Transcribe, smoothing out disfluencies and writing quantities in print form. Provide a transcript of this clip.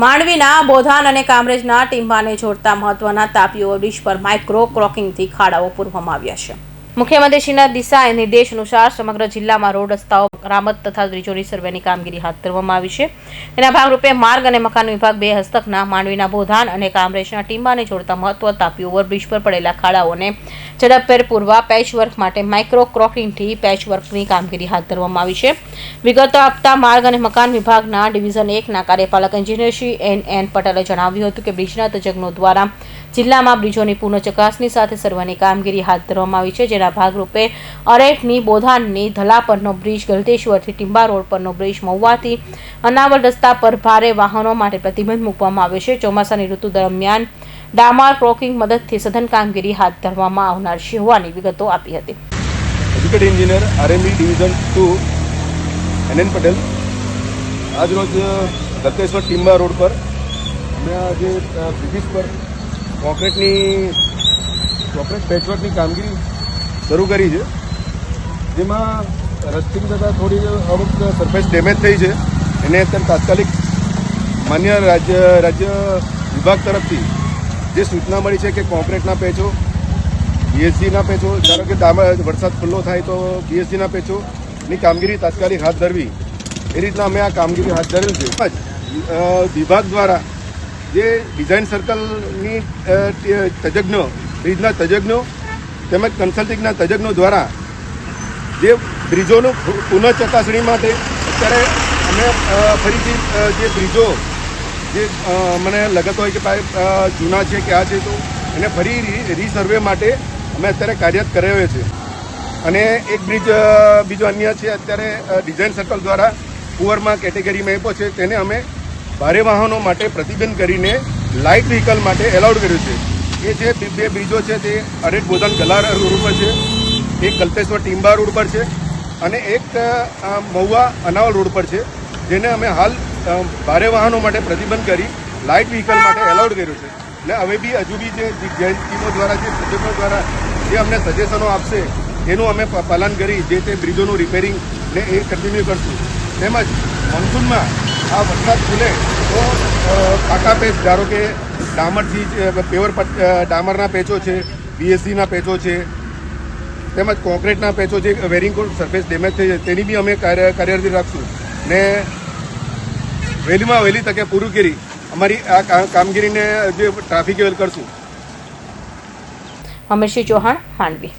માંડવીના બોધાન અને કામરેજના ટીંબાને જોડતા મહત્વના તાપી ઓવરબ્રિજ પર માઇક્રો ક્રોકિંગથી ખાડાઓ પૂરવામાં આવ્યા છે। મુખ્યમંત્રીશ્રીના દિશા નિર્દેશ અનુસાર સમગ્ર જિલ્લામાં રોડ રસ્તાઓ મરામત તથા બ્રિજોની સર્વેની કામગીરી હાથ ધરવામાં આવી છે। તેના ભાગરૂપે માર્ગ અને મકાન વિભાગ 2 હસ્તકના માંડવીના બોધાન અને કામરેજના ટીંબાને જોડતા મહત્વ તાપી ઓવરબ્રિજ પર પડેલા ખાડાઓને ઝડપભેર પૂરવા પેચવર્ક માટે માઇક્રો ક્રોકિંગથી પેચવર્કની કામગીરી હાથ ધરવામાં આવી છે। વિગતો આપતા માર્ગ અને મકાન વિભાગના ડિવિઝન 1ના કાર્યપાલક એન્જિનિયર શ્રી N પટેલે જણાવ્યું હતું કે બ્રિજના તજજ્ઞો દ્વારા જિલ્લામાં બ્રિજોની પૂર્ણ ચકાસણી સાથે સર્વેની કામગીરી હાથ ધરવામાં આવી છે, જેના ભાગરૂપે અરેઠની બોધાનની ધલા પરનો બ્રિજ, ગલતેશ્વરથી ટીંબા રોડ પરનો બ્રિજ, મહુવાથી અનાવલ રસ્તા પર ભારે વાહનો માટે પ્રતિબંધ મૂકવામાં આવ્યો છે। ચોમાસાની ઋતુ દરમિયાન ડામર ક્રોકિંગ મદદથી સઘન કામગીરી હાથ ધરવામાં આવનાર છે હોવાની વિગતો આપી હતી। Educate engineer RME division 2 NN Patel આજ રોજ ગલતેશ્વર ટીંબા રોડ પર અમે આજે બ્રિજ પર કોન્ક્રીટ પેચવર્કની કામગીરી શરૂ કરી છે, જેમાં રસ્ટિંગ થતાં થોડી અમુક સરફેસ ડેમેજ થઈ છે। એને અત્યારે તાત્કાલિક માન્ય રાજ્ય વિભાગ તરફથી જે સૂચના મળી છે કે કોન્ક્રીટના પેચો, BSGના પેચો, ધારો કે વરસાદ ખુલ્લો થાય તો BSGના પેચોની કામગીરી તાત્કાલિક હાથ ધરવી, એ રીતના અમે આ કામગીરી હાથ ધરેલ છે। વિભાગ દ્વારા જે ડિઝાઇન સર્કલની તજજ્ઞો, બ્રિજના તજજ્ઞો તેમજ કન્સલ્ટિંગના તજજ્ઞો દ્વારા જે બ્રિજોનું પુનઃ ચકાસણી માટે અત્યારે અમે ફરીથી જે બ્રિજો જે મને લગત હોય કે જૂના છે કે આ છે તો એને ફરી રીસર્વે માટે અમે અત્યારે કાર્યરત કરાવ્યો છે। અને એક બીજો અન્ય છે અત્યારે ડિઝાઇન સર્કલ દ્વારા પુઅરમાં કેટેગરીમાં આપ્યો છે, તેને અમે ભારે વાહનો માટે પ્રતિબંધ કરીને લાઇટ વ્હીકલ માટે એલાઉડ કર્યું છે। એ છે 2 બ્રિજો છે, તે અરેઠ બોધાન ગલાર રોડ પર છે, એક ગલતેશ્વર ટીંબા રોડ પર છે અને એક મહુવા અનાવલ રોડ પર છે, જેને અમે હાલ ભારે વાહનો માટે પ્રતિબંધ કરી લાઇટ વ્હીકલ માટે એલાઉડ કર્યું છે। એટલે હવે બી હજુ બી જે ટીમો દ્વારા જે સજ્જનો દ્વારા જે અમને સજેશનો આપશે એનું અમે પાલન કરી જે તે બ્રિજોનું રિપેરિંગ ને એ કન્ટિન્યુ કરશું। તેમજ મોન્સૂનમાં આ વરસાદ ખુલે તો પાકા પેચ, ધારો કે ડામરથી પેવર ડામરના પેચો છે, BSGના પેચો છે, તેમજ કોન્ક્રીટના પેચો જે વેરિંગ સરફેસ ડેમેજ થઈ છે તેની બી અમે કાર્યરત રાખશું ને વહેલીમાં વહેલી તકે પૂરું કરી અમારી આ કામગીરીને જે ટ્રાફિક કરશું। અમરસિંહ ચૌહાણ, માંડવી।